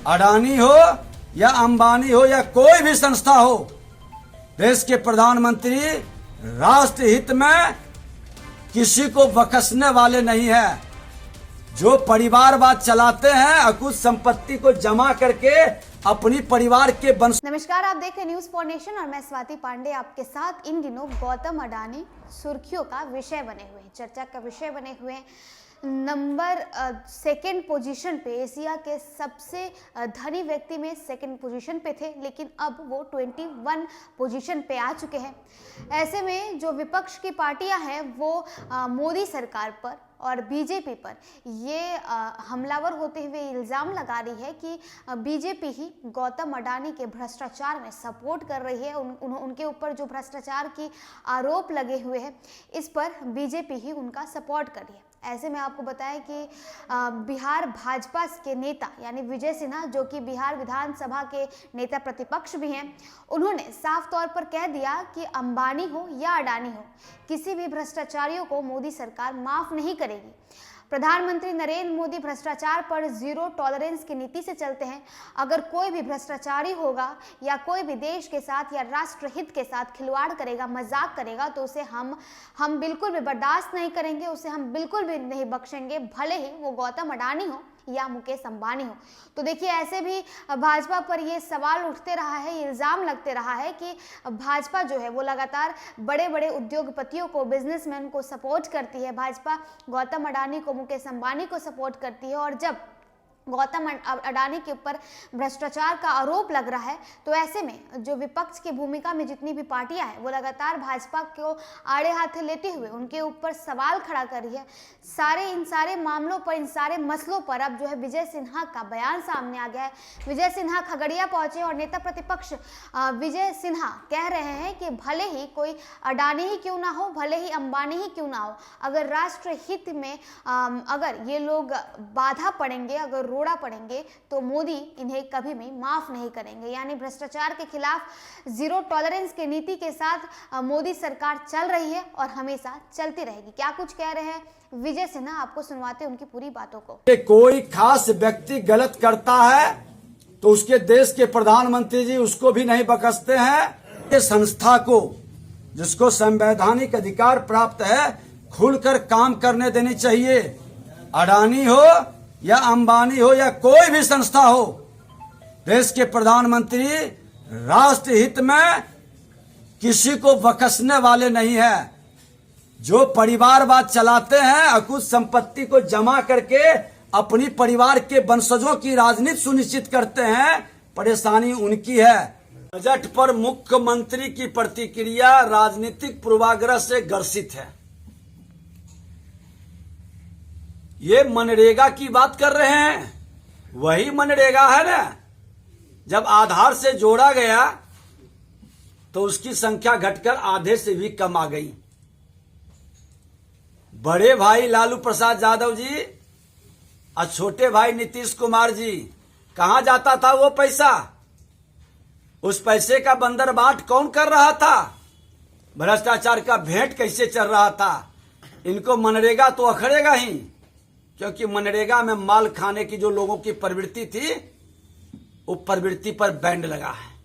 अडानी हो या अंबानी हो या कोई भी संस्था हो, देश के प्रधानमंत्री राष्ट्र हित में किसी को बख्शने वाले नहीं है। जो परिवारवाद चलाते हैं, अकुत संपत्ति को जमा करके अपनी परिवार के वंश। नमस्कार, आप देख रहे हैं न्यूज फॉर नेशन और मैं स्वाति पांडे आपके साथ। इन दिनों गौतम अडानी सुर्खियों का विषय बने हुए हैं, चर्चा का विषय बने हुए हैं। नंबर सेकंड पोजीशन पे, एशिया के सबसे धनी व्यक्ति में सेकंड पोजीशन पे थे, लेकिन अब वो 21 पोजीशन पे आ चुके हैं। ऐसे में जो विपक्ष की पार्टियां हैं वो मोदी सरकार पर और बीजेपी पर ये हमलावर होते हुए इल्ज़ाम लगा रही है कि बीजेपी ही गौतम अडानी के भ्रष्टाचार में सपोर्ट कर रही है। उनके ऊपर जो भ्रष्टाचार की आरोप लगे हुए हैं, इस पर बीजेपी ही उनका सपोर्ट कर रही है। ऐसे में आपको बताएं कि बिहार भाजपा के नेता यानी विजय सिन्हा, जो कि बिहार विधानसभा के नेता प्रतिपक्ष भी हैं, उन्होंने साफ तौर पर कह दिया कि अंबानी हो या अडानी हो, किसी भी भ्रष्टाचारियों को मोदी सरकार माफ नहीं करेगी। प्रधानमंत्री नरेंद्र मोदी भ्रष्टाचार पर जीरो टॉलरेंस की नीति से चलते हैं। अगर कोई भी भ्रष्टाचारी होगा या कोई भी देश के साथ या राष्ट्रहित के साथ खिलवाड़ करेगा, मजाक करेगा, तो उसे हम बिल्कुल भी बर्दाश्त नहीं करेंगे, उसे हम बिल्कुल भी नहीं बख्शेंगे, भले ही वो गौतम अडानी हो या मुकेश अंबानी हो। तो देखिए, ऐसे भी भाजपा पर ये सवाल उठते रहा है, इल्ज़ाम लगते रहा है कि भाजपा जो है वो लगातार बड़े बड़े उद्योगपतियों को, बिजनेसमैन को सपोर्ट करती है। भाजपा गौतम अडानी को, मुकेश अंबानी को सपोर्ट करती है, और जब गौतम अडानी के ऊपर भ्रष्टाचार का आरोप लग रहा है, तो ऐसे में जो विपक्ष की भूमिका में जितनी भी पार्टियां हैं वो लगातार भाजपा को आड़े हाथे लेते हुए उनके ऊपर सवाल खड़ा कर रही है। इन सारे मामलों पर, इन सारे मसलों पर अब जो है विजय सिन्हा का बयान सामने आ गया है। विजय सिन्हा खगड़िया पहुंचे और नेता प्रतिपक्ष विजय सिन्हा कह रहे हैं कि भले ही कोई अडानी ही क्यों ना हो, भले ही अंबानी ही क्यों ना हो, अगर राष्ट्र हित में अगर ये लोग बाधा पड़ेंगे, अगर रोड़ा पड़ेंगे, तो मोदी इन्हें कभी भी माफ नहीं करेंगे। यानी भ्रष्टाचार के खिलाफ जीरो टॉलरेंस की नीति के साथ मोदी सरकार चल रही है और हमेशा चलती रहेगी। क्या कुछ कह रहे हैं विजय सिन्हा, आपको सुनवाते हैं उनकी पूरी बातों को। कोई खास व्यक्ति गलत करता है तो उसके देश के प्रधानमंत्री जी उसको भी नहीं बख्शते हैं। ये संस्था को, जिसको संवैधानिक अधिकार प्राप्त है, खुलकर काम करने देनी चाहिए। अडानी हो या अंबानी हो या कोई भी संस्था हो, देश के प्रधानमंत्री राष्ट्र हित में किसी को बख्शने वाले नहीं है। जो परिवारवाद चलाते हैं, अकुत संपत्ति को जमा करके अपनी परिवार के वंशजों की राजनीति सुनिश्चित करते हैं, परेशानी उनकी है। बजट पर मुख्यमंत्री की प्रतिक्रिया राजनीतिक पूर्वाग्रह से ग्रसित है। ये मनरेगा की बात कर रहे हैं, वही मनरेगा है ना। जब आधार से जोड़ा गया तो उसकी संख्या घटकर आधे से भी कम आ गई। बड़े भाई लालू प्रसाद यादव जी और छोटे भाई नीतीश कुमार जी, कहां जाता था वो पैसा? उस पैसे का बंदरबाट कौन कर रहा था? भ्रष्टाचार का भेंट कैसे चल रहा था? इनको मनरेगा तो अखड़ेगा ही, क्योंकि मनरेगा में माल खाने की जो लोगों की प्रवृत्ति थी, वो प्रवृत्ति पर बैंड लगा है।